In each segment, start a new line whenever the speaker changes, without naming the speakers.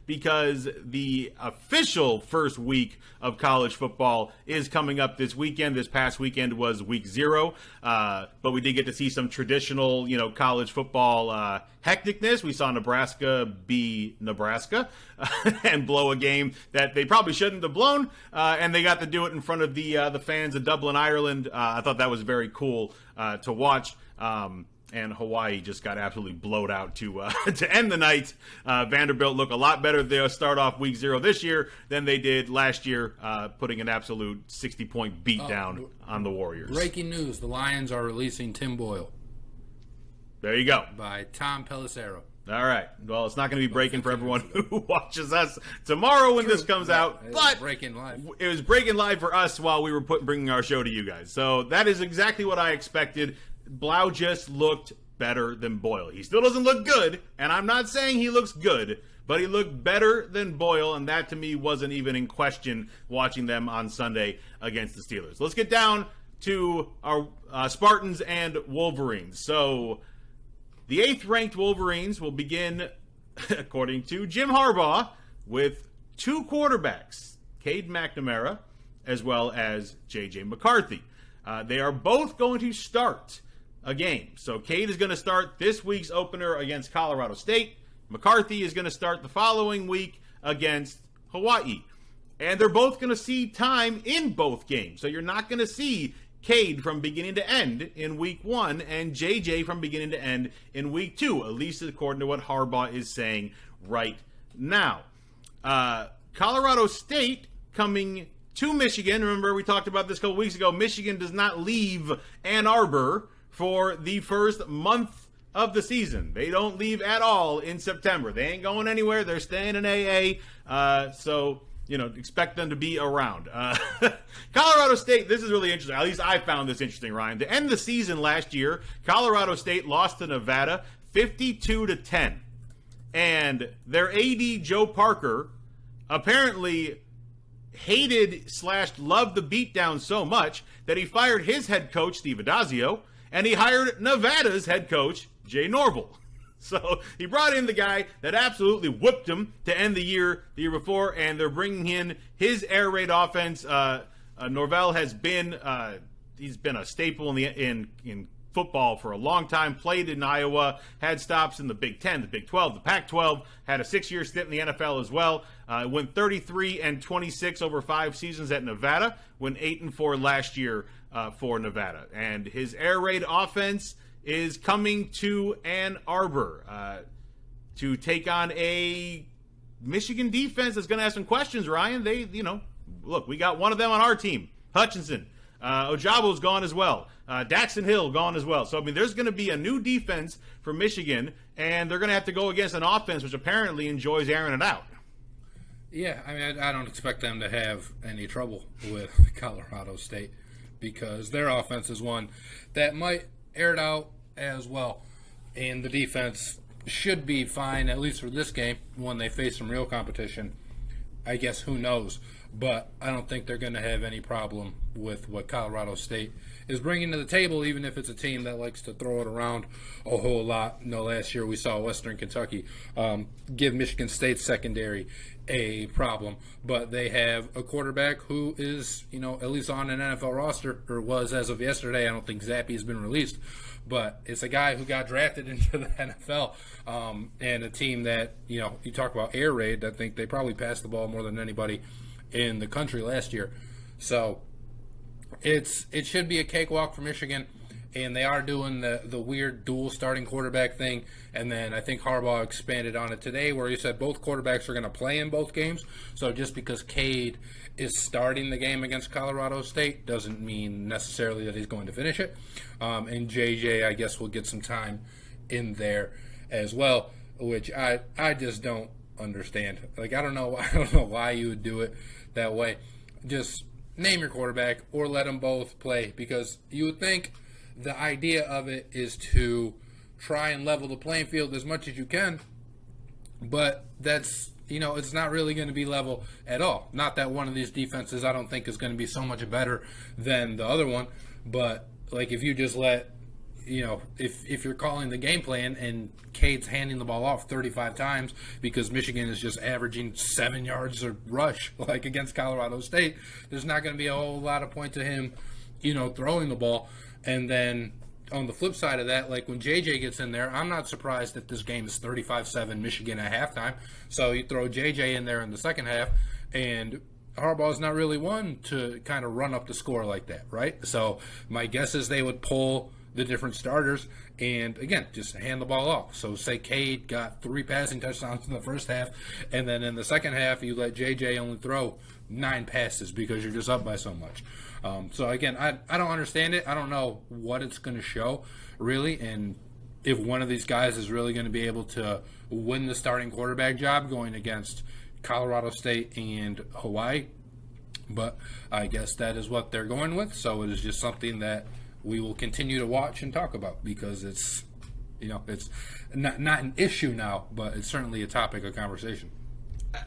because the official first week of college football is coming up this weekend. This past weekend was week 0, but we did get to see some traditional, college football hecticness. We saw Nebraska be Nebraska and blow a game that they probably shouldn't have blown, and they got to do it in front of the fans of Dublin, Ireland. I thought that was very cool to watch. And Hawaii just got absolutely blowed out to end the night. Vanderbilt look a lot better. They'll start off week 0 this year than they did last year, putting an absolute 60-point beatdown on the Warriors.
Breaking news, the Lions are releasing Tim Boyle.
There you go.
By Tom Pelissero.
All right. Well, it's not going to be breaking for everyone who watches us tomorrow when this comes out. But
breaking live.
It was breaking live for us while we were bringing our show to you guys. So that is exactly what I expected. Blau just looked better than Boyle. He still doesn't look good, and I'm not saying he looks good, but he looked better than Boyle, and that to me wasn't even in question watching them on Sunday against the Steelers. Let's get down to our Spartans and Wolverines. So the 8th-ranked Wolverines will begin, according to Jim Harbaugh, with 2 quarterbacks, Cade McNamara as well as JJ McCarthy. They are both going to start a game. So Cade is going to start this week's opener against Colorado State. McCarthy is going to start the following week against Hawaii. And they're both going to see time in both games. So you're not going to see Cade from beginning to end in week 1 and JJ from beginning to end in week 2, at least according to what Harbaugh is saying right now. Colorado State coming to Michigan. Remember, we talked about this a couple weeks ago. Michigan does not leave Ann Arbor for the first month of the season. They don't leave at all in September. They ain't going anywhere. They're staying in AA. So, expect them to be around. Colorado State, this is really interesting. At least I found this interesting, Ryan. To end the season last year, Colorado State lost to Nevada 52-10. And their AD, Joe Parker, apparently hated/loved the beatdown so much that he fired his head coach, Steve Adazio, and he hired Nevada's head coach, Jay Norvell. So he brought in the guy that absolutely whooped him to end the year before, and they're bringing in his air raid offense. Norvell has been he's been a staple in football for a long time, played in Iowa, had stops in the Big Ten, the Big 12, the Pac-12, had a 6-year stint in the NFL as well, went 33-26 over 5 seasons at Nevada, went 8-4 last year for Nevada. And his air raid offense is coming to Ann Arbor to take on a Michigan defense that's going to have some questions, Ryan. They, look, we got one of them on our team, Hutchinson. Ojabo's gone as well. Daxton Hill gone as well. So, there's going to be a new defense for Michigan, and they're going to have to go against an offense which apparently enjoys airing it out.
Yeah, I don't expect them to have any trouble with Colorado State because their offense is one that might air it out as well. And the defense should be fine, at least for this game, when they face some real competition. I guess who knows? But I don't think they're going to have any problem with what Colorado State is bringing to the table, even if it's a team that likes to throw it around a whole lot. Last year we saw Western Kentucky give Michigan State's secondary a problem, but they have a quarterback who is, at least on an NFL roster, or was as of yesterday. I don't think Zappe has been released, but it's a guy who got drafted into the NFL, and a team that, you talk about air raid, I think they probably passed the ball more than anybody in the country last year. So it should be a cakewalk for Michigan, and they are doing the weird dual starting quarterback thing. And then I think Harbaugh expanded on it today where he said both quarterbacks are going to play in both games. So just because Cade is starting the game against Colorado State doesn't mean necessarily that he's going to finish it. And JJ, I guess, will get some time in there as well, which I just don't understand. I don't know why you would do it that way. Just name your quarterback or let them both play, because you would think the idea of it is to try and level the playing field as much as you can, but that's, it's not really going to be level at all. Not that one of these defenses I don't think is going to be so much better than the other one, but if you just let if you're calling the game plan and Cade's handing the ball off 35 times because Michigan is just averaging 7 yards a rush, like against Colorado State, there's not going to be a whole lot of point to him, throwing the ball. And then on the flip side of that, like when JJ gets in there, I'm not surprised that this game is 35-7 Michigan at halftime. So you throw JJ in there in the second half, and Harbaugh's not really one to kind of run up the score like that, right? So my guess is they would pull the different starters and, again, just hand the ball off. So say Cade got 3 passing touchdowns in the first half, and then in the second half you let JJ only throw 9 passes because you're just up by so much. So, again, I don't understand it. I don't know what it's going to show, really, and if one of these guys is really going to be able to win the starting quarterback job going against Colorado State and Hawaii. But I guess that is what they're going with, so it is just something that we will continue to watch and talk about because it's not an issue now, but it's certainly a topic of conversation.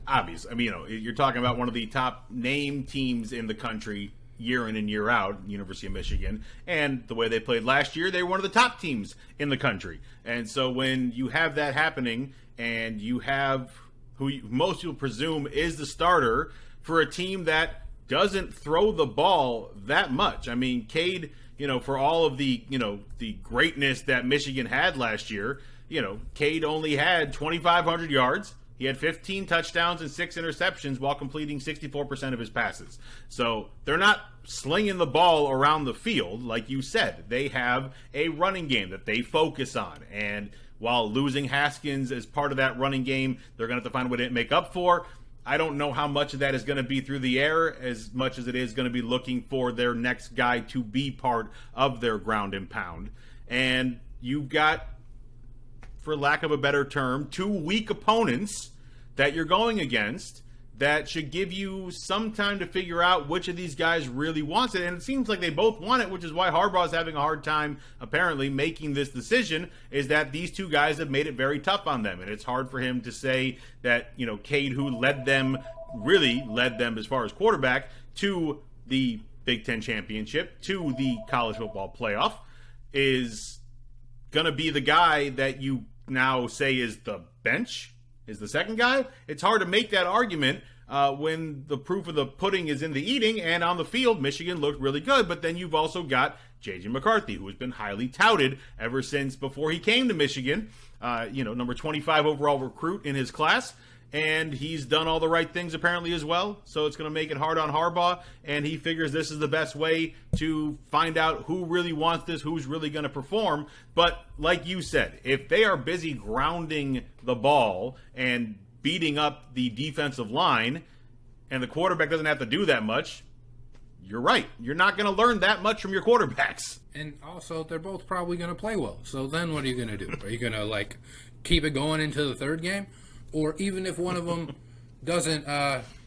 Obvious. I mean, you're talking about one of the top name teams in the country year in and year out, University of Michigan, and the way they played last year, they were one of the top teams in the country. And so when you have that happening and you have who most people presume is the starter for a team that doesn't throw the ball that much. I mean, Cade, for all of the, the greatness that Michigan had last year, Cade only had 2,500 yards. He had 15 touchdowns and 6 interceptions while completing 64% of his passes. So they're not slinging the ball around the field. Like you said, they have a running game that they focus on. And while losing Haskins as part of that running game, they're going to have to find a way to make up for. I don't know how much of that is going to be through the air as much as it is going to be looking for their next guy to be part of their ground and pound. And you've got, for lack of a better term, 2 weak opponents that you're going against that should give you some time to figure out which of these guys really wants it. And it seems like they both want it, which is why Harbaugh is having a hard time, apparently, making this decision, is that these 2 guys have made it very tough on them. And it's hard for him to say that, Cade, who really led them as far as quarterback to the Big Ten championship, to the college football playoff, is going to be the guy that you now say is the bench, is the second guy. It's hard to make that argument when the proof of the pudding is in the eating, and on the field, Michigan looked really good, but then you've also got JJ McCarthy, who has been highly touted ever since before he came to Michigan, number 25 overall recruit in his class, and he's done all the right things apparently as well, so it's going to make it hard on Harbaugh, and he figures this is the best way to find out who really wants this, who's really going to perform. But like you said, if they are busy grounding the ball and beating up the defensive line, and the quarterback doesn't have to do that much, you're right. You're not going to learn that much from your quarterbacks.
And also, they're both probably going to play well. So then what are you going to do? Are you going to, keep it going into the third game? Or even if one of them doesn't,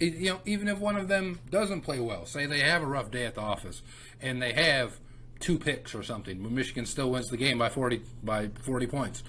even if one of them doesn't play well, say they have a rough day at the office and they have 2 picks or something, but Michigan still wins the game by 40 points.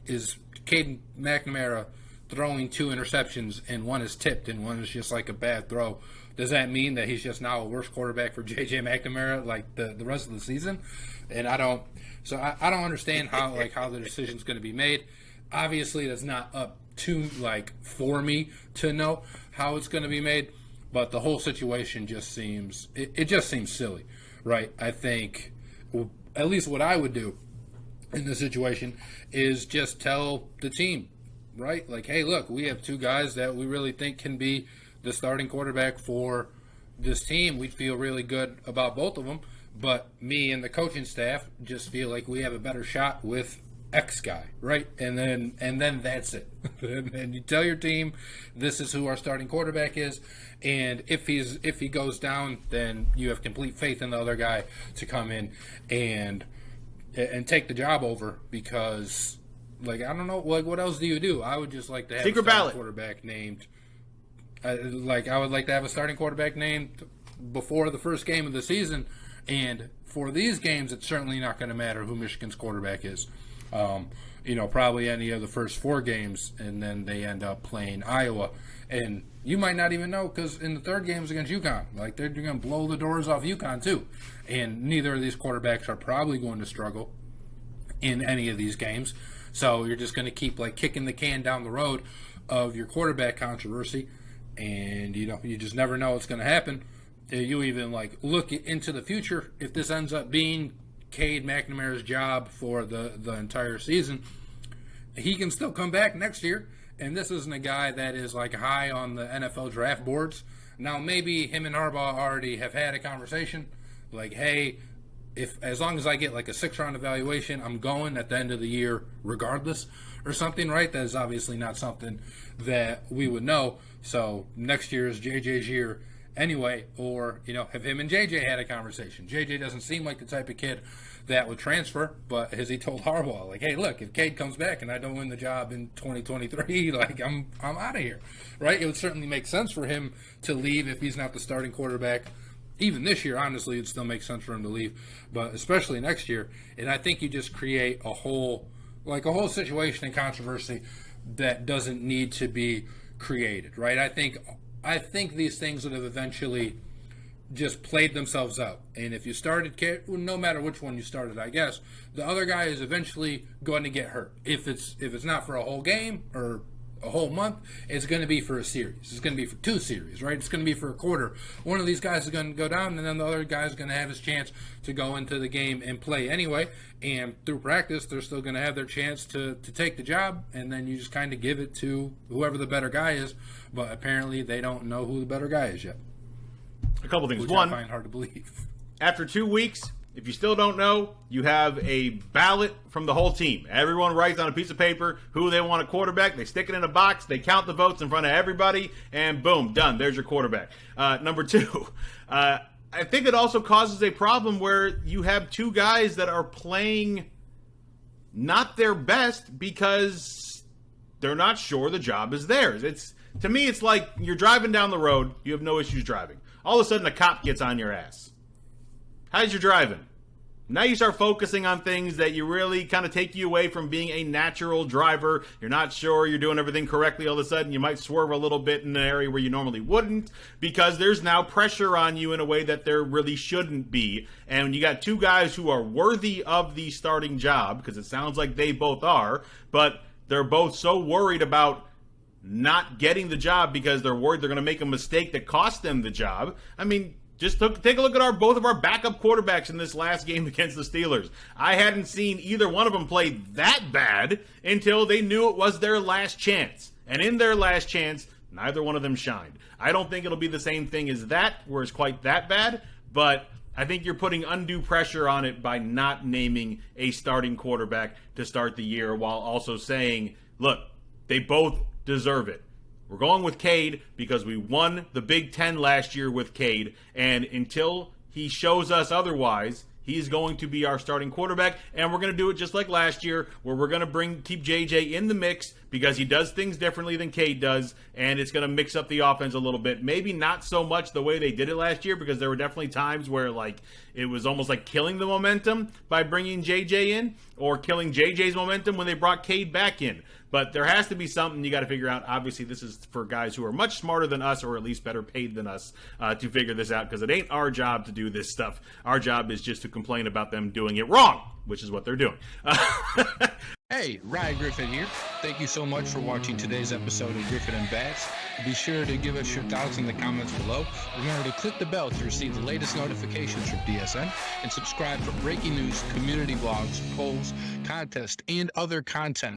Is Cade McNamara throwing 2 interceptions and one is tipped and one is just a bad throw? Does that mean that he's just now a worse quarterback for JJ McNamara the rest of the season? And I don't understand how the decision's going to be made. Obviously, that's not up to for me to know how it's going to be made, but the whole situation just seems silly, right? I think at least what I would do in this situation is just tell the team, right? Hey, look, we have 2 guys that we really think can be the starting quarterback for this team. We'd feel really good about both of them, but me and the coaching staff just feel like we have a better shot with X guy, right? And then that's it. And you tell your team this is who our starting quarterback is, and if he goes down, then you have complete faith in the other guy to come in and take the job over, because I don't know, what else do you do? I would just like to have
secret
a starting
ballot
quarterback named. I would like to have a starting quarterback named before the first game of the season, and for these games, it's certainly not going to matter who Michigan's quarterback is. probably any of the first 4 games, and then they end up playing Iowa. And you might not even know, because in the third game is against UConn. Like, they're going to blow the doors off UConn, too. And neither of these quarterbacks are probably going to struggle in any of these games. So you're just going to keep, like, kicking the can down the road of your quarterback controversy. And, you just never know what's going to happen. You even, like, look into the future. If this ends up being Cade McNamara's job for the entire season, he can still come back next year. And this isn't a guy that is, like, high on the NFL draft boards. Now, maybe him and Harbaugh already have had a conversation. Like, hey, as long as I get, like, a 6-round evaluation, I'm going at the end of the year regardless or something, right? That is obviously not something that we would know. So next year is JJ's year anyway. Or, have him and JJ had a conversation. JJ doesn't seem like the type of kid that would transfer, but has he told Harbaugh, like, hey, look, if Cade comes back and I don't win the job in 2023, like, I'm out of here, right? It would certainly make sense for him to leave if he's not the starting quarterback. Even this year, honestly, it'd still make sense for him to leave, but especially next year. And I think you just create a whole situation and controversy that doesn't need to be created, right? I think these things would have eventually just played themselves out. And if you started, no matter which one you started, I guess, the other guy is eventually going to get hurt. If it's not for a whole game or a whole month, it's going to be for a series. It's going to be for 2 series, right? It's going to be for a quarter. One of these guys is going to go down, and then the other guy is going to have his chance to go into the game and play anyway. And through practice, they're still going to have their chance to take the job, and then you just kind of give it to whoever the better guy is. But apparently they don't know who the better guy is yet.
A couple things.
Which
One,
I find hard to believe.
After 2 weeks, if you still don't know, you have a ballot from the whole team. Everyone writes on a piece of paper who they want a quarterback. They stick it in a box. They count the votes in front of everybody, and boom, done. There's your quarterback. Number 2, I think it also causes a problem where you have 2 guys that are playing not their best because they're not sure the job is theirs. To me, it's like you're driving down the road. You have no issues driving. All of a sudden, a cop gets on your ass. How's your driving? Now you start focusing on things that you really kind of take you away from being a natural driver. You're not sure you're doing everything correctly. All of a sudden, you might swerve a little bit in an area where you normally wouldn't because there's now pressure on you in a way that there really shouldn't be. And when you got 2 guys who are worthy of the starting job, because it sounds like they both are, but they're both so worried about not getting the job because they're worried they're going to make a mistake that costs them the job. I mean, just take a look at both of our backup quarterbacks in this last game against the Steelers. I hadn't seen either one of them play that bad until they knew it was their last chance. And in their last chance, neither one of them shined. I don't think it'll be the same thing as that, where it's quite that bad, but I think you're putting undue pressure on it by not naming a starting quarterback to start the year while also saying, look, they both deserve it. We're going with Cade because we won the Big Ten last year with Cade, and until he shows us otherwise, he's going to be our starting quarterback, and we're going to do it just like last year, where we're going to keep JJ in the mix because he does things differently than Cade does, and it's going to mix up the offense a little bit. Maybe not so much the way they did it last year, because there were definitely times where it was almost like killing the momentum by bringing JJ in, or killing JJ's momentum when they brought Cade back in. But there has to be something you got to figure out. Obviously, this is for guys who are much smarter than us, or at least better paid than us, to figure this out, because it ain't our job to do this stuff. Our job is just to complain about them doing it wrong, which is what they're doing.
Hey, Ryan Griffin here. Thank you so much for watching today's episode of Griffin and Bass. Be sure to give us your thoughts in the comments below. Remember to click the bell to receive the latest notifications from DSN, and subscribe for breaking news, community blogs, polls, contests, and other content.